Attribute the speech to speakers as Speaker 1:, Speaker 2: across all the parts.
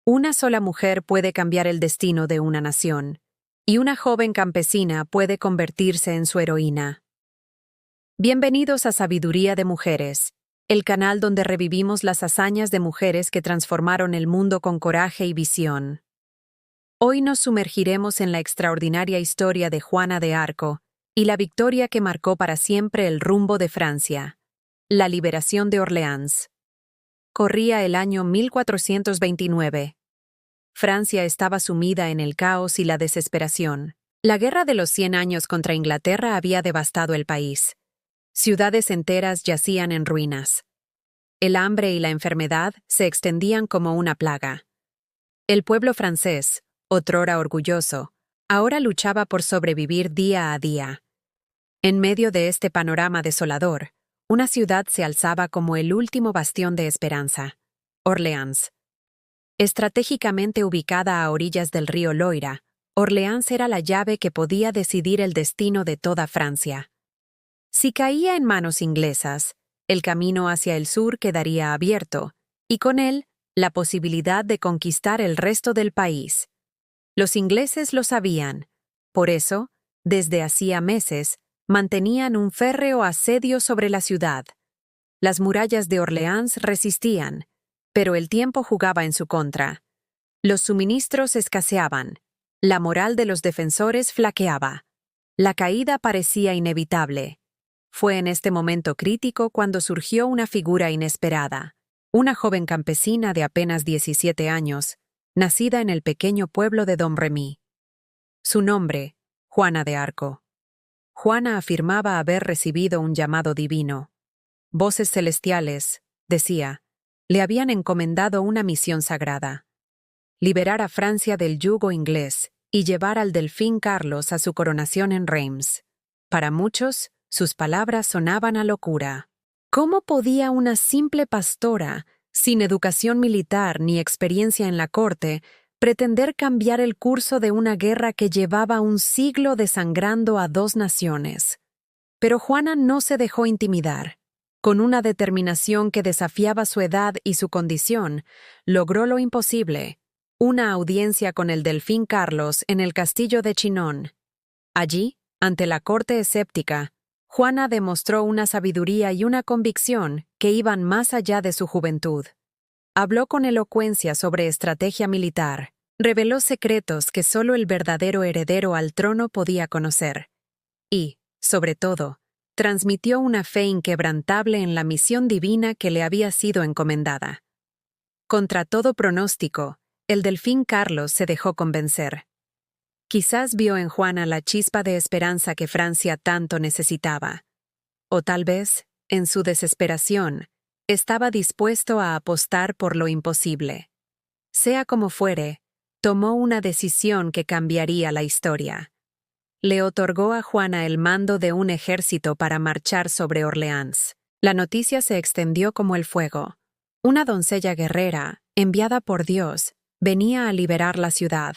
Speaker 1: Una sola mujer puede cambiar el destino de una nación, y una joven campesina puede convertirse en su heroína. Bienvenidos a Sabiduría de Mujeres, el canal donde revivimos las hazañas de mujeres que transformaron el mundo con coraje y visión. Hoy nos sumergiremos en la extraordinaria historia de Juana de Arco y la victoria que marcó para siempre el rumbo de Francia, la liberación de Orleans. Corría el año 1429. Francia estaba sumida en el caos y la desesperación. La Guerra de los 100 años contra Inglaterra había devastado el país. Ciudades enteras yacían en ruinas. El hambre y la enfermedad se extendían como una plaga. El pueblo francés, otrora orgulloso, ahora luchaba por sobrevivir día a día. En medio de este panorama desolador, una ciudad se alzaba como el último bastión de esperanza: Orleans. Estratégicamente ubicada a orillas del río Loira, Orleans era la llave que podía decidir el destino de toda Francia. Si caía en manos inglesas, el camino hacia el sur quedaría abierto, y con él, la posibilidad de conquistar el resto del país. Los ingleses lo sabían. Por eso, desde hacía meses, mantenían un férreo asedio sobre la ciudad. Las murallas de Orleans resistían, pero el tiempo jugaba en su contra. Los suministros escaseaban. La moral de los defensores flaqueaba. La caída parecía inevitable. Fue en este momento crítico cuando surgió una figura inesperada. Una joven campesina de apenas 17 años, nacida en el pequeño pueblo de Domremy. Su nombre, Juana de Arco. Juana afirmaba haber recibido un llamado divino. Voces celestiales, decía, le habían encomendado una misión sagrada: liberar a Francia del yugo inglés y llevar al delfín Carlos a su coronación en Reims. Para muchos, sus palabras sonaban a locura. ¿Cómo podía una simple pastora, sin educación militar ni experiencia en la corte, pretender cambiar el curso de una guerra que llevaba un siglo desangrando a dos naciones? Pero Juana no se dejó intimidar. Con una determinación que desafiaba su edad y su condición, logró lo imposible: una audiencia con el delfín Carlos en el castillo de Chinon. Allí, ante la corte escéptica, Juana demostró una sabiduría y una convicción que iban más allá de su juventud. Habló con elocuencia sobre estrategia militar, reveló secretos que solo el verdadero heredero al trono podía conocer. Y, sobre todo, transmitió una fe inquebrantable en la misión divina que le había sido encomendada. Contra todo pronóstico, el delfín Carlos se dejó convencer. Quizás vio en Juana la chispa de esperanza que Francia tanto necesitaba. O tal vez, en su desesperación, estaba dispuesto a apostar por lo imposible. Sea como fuere, tomó una decisión que cambiaría la historia. Le otorgó a Juana el mando de un ejército para marchar sobre Orleans. La noticia se extendió como el fuego. Una doncella guerrera, enviada por Dios, venía a liberar la ciudad.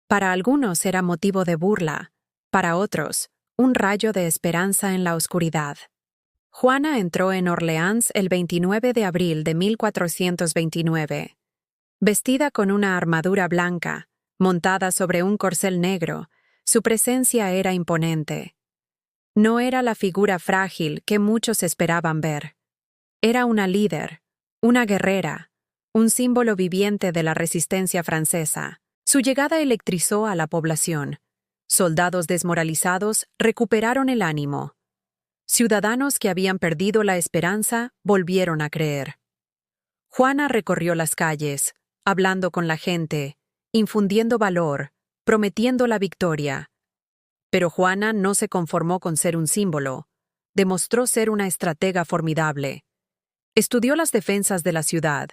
Speaker 1: Para algunos era motivo de burla, para otros, un rayo de esperanza en la oscuridad. Juana entró en Orleans el 29 de abril de 1429. Vestida con una armadura blanca, montada sobre un corcel negro, su presencia era imponente. No era la figura frágil que muchos esperaban ver. Era una líder, una guerrera, un símbolo viviente de la resistencia francesa. Su llegada electrizó a la población. Soldados desmoralizados recuperaron el ánimo. Ciudadanos que habían perdido la esperanza volvieron a creer. Juana recorrió las calles, hablando con la gente, infundiendo valor, prometiendo la victoria. Pero Juana no se conformó con ser un símbolo. Demostró ser una estratega formidable. Estudió las defensas de la ciudad,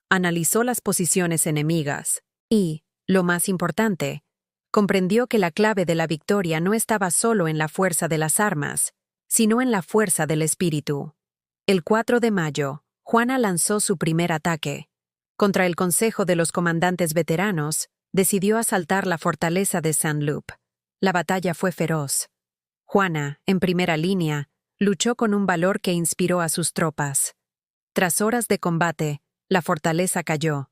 Speaker 1: analizó las posiciones enemigas y, lo más importante, comprendió que la clave de la victoria no estaba solo en la fuerza de las armas, sino en la fuerza del espíritu. El 4 de mayo, Juana lanzó su primer ataque. Contra el consejo de los comandantes veteranos, decidió asaltar la fortaleza de Saint-Loup. La batalla fue feroz. Juana, en primera línea, luchó con un valor que inspiró a sus tropas. Tras horas de combate, la fortaleza cayó.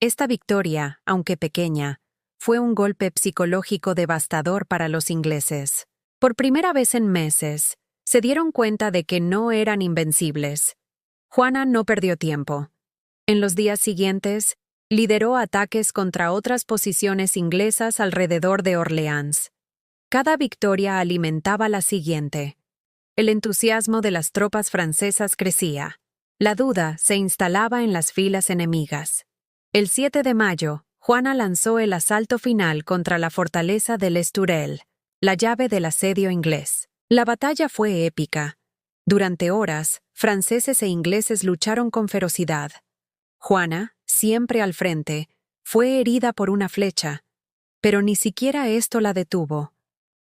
Speaker 1: Esta victoria, aunque pequeña, fue un golpe psicológico devastador para los ingleses. Por primera vez en meses, se dieron cuenta de que no eran invencibles. Juana no perdió tiempo. En los días siguientes, lideró ataques contra otras posiciones inglesas alrededor de Orleans. Cada victoria alimentaba la siguiente. El entusiasmo de las tropas francesas crecía. La duda se instalaba en las filas enemigas. El 7 de mayo, Juana lanzó el asalto final contra la fortaleza de Les Tourelles, la llave del asedio inglés. La batalla fue épica. Durante horas, franceses e ingleses lucharon con ferocidad. Juana, siempre al frente, fue herida por una flecha, pero ni siquiera esto la detuvo.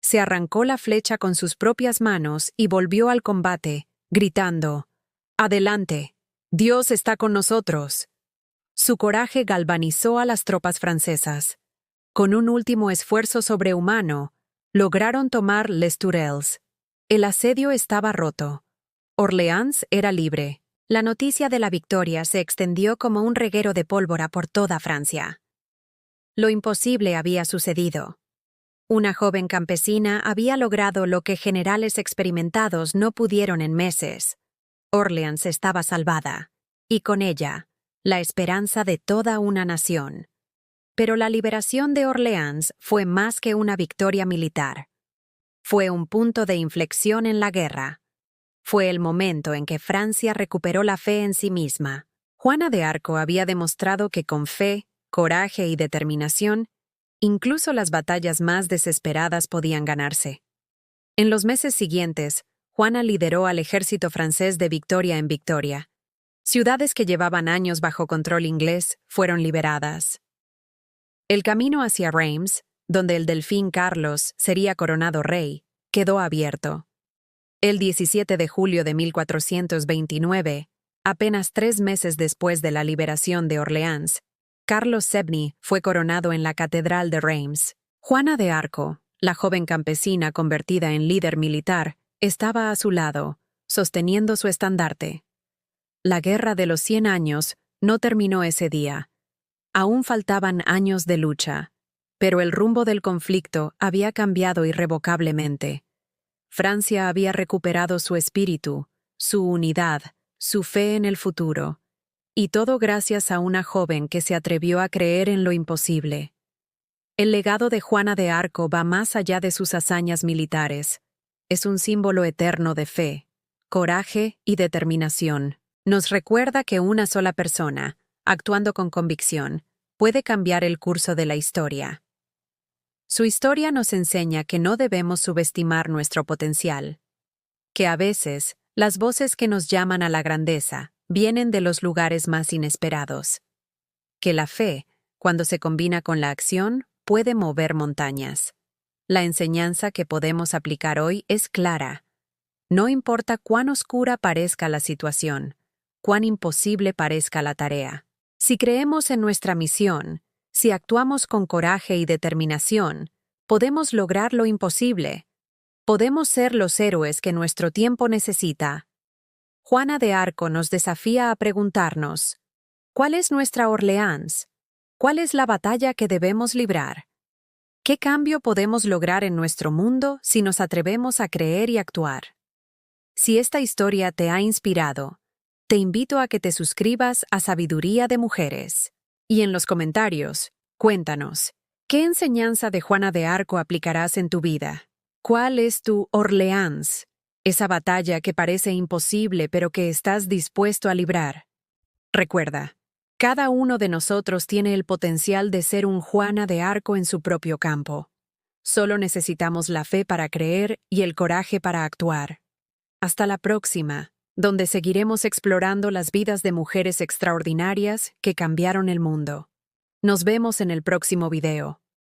Speaker 1: Se arrancó la flecha con sus propias manos y volvió al combate, gritando: «¡Adelante! ¡Dios está con nosotros!». Su coraje galvanizó a las tropas francesas. Con un último esfuerzo sobrehumano, lograron tomar Les Tourelles. El asedio estaba roto. Orleans era libre. La noticia de la victoria se extendió como un reguero de pólvora por toda Francia. Lo imposible había sucedido. Una joven campesina había logrado lo que generales experimentados no pudieron en meses. Orleans estaba salvada, y con ella, la esperanza de toda una nación. Pero la liberación de Orleans fue más que una victoria militar. Fue un punto de inflexión en la guerra. Fue el momento en que Francia recuperó la fe en sí misma. Juana de Arco había demostrado que con fe, coraje y determinación, incluso las batallas más desesperadas podían ganarse. En los meses siguientes, Juana lideró al ejército francés de victoria en victoria. Ciudades que llevaban años bajo control inglés fueron liberadas. El camino hacia Reims, donde el delfín Carlos sería coronado rey, quedó abierto. El 17 de julio de 1429, apenas 3 meses después de la liberación de Orleans, Carlos VII fue coronado en la Catedral de Reims. Juana de Arco, la joven campesina convertida en líder militar, estaba a su lado, sosteniendo su estandarte. La Guerra de los 100 años no terminó ese día. Aún faltaban años de lucha, pero el rumbo del conflicto había cambiado irrevocablemente. Francia había recuperado su espíritu, su unidad, su fe en el futuro, y todo gracias a una joven que se atrevió a creer en lo imposible. El legado de Juana de Arco va más allá de sus hazañas militares. Es un símbolo eterno de fe, coraje y determinación. Nos recuerda que una sola persona, actuando con convicción, puede cambiar el curso de la historia. Su historia nos enseña que no debemos subestimar nuestro potencial, que a veces las voces que nos llaman a la grandeza vienen de los lugares más inesperados, que la fe, cuando se combina con la acción, puede mover montañas. La enseñanza que podemos aplicar hoy es clara. No importa cuán oscura parezca la situación, cuán imposible parezca la tarea. Si creemos en nuestra misión, si actuamos con coraje y determinación, podemos lograr lo imposible. Podemos ser los héroes que nuestro tiempo necesita. Juana de Arco nos desafía a preguntarnos: ¿cuál es nuestra Orleans? ¿Cuál es la batalla que debemos librar? ¿Qué cambio podemos lograr en nuestro mundo si nos atrevemos a creer y actuar? Si esta historia te ha inspirado, te invito a que te suscribas a Sabiduría de Mujeres. Y en los comentarios, cuéntanos, ¿qué enseñanza de Juana de Arco aplicarás en tu vida? ¿Cuál es tu Orleans? Esa batalla que parece imposible pero que estás dispuesto a librar. Recuerda, cada uno de nosotros tiene el potencial de ser un Juana de Arco en su propio campo. Solo necesitamos la fe para creer y el coraje para actuar. Hasta la próxima, donde seguiremos explorando las vidas de mujeres extraordinarias que cambiaron el mundo. Nos vemos en el próximo video.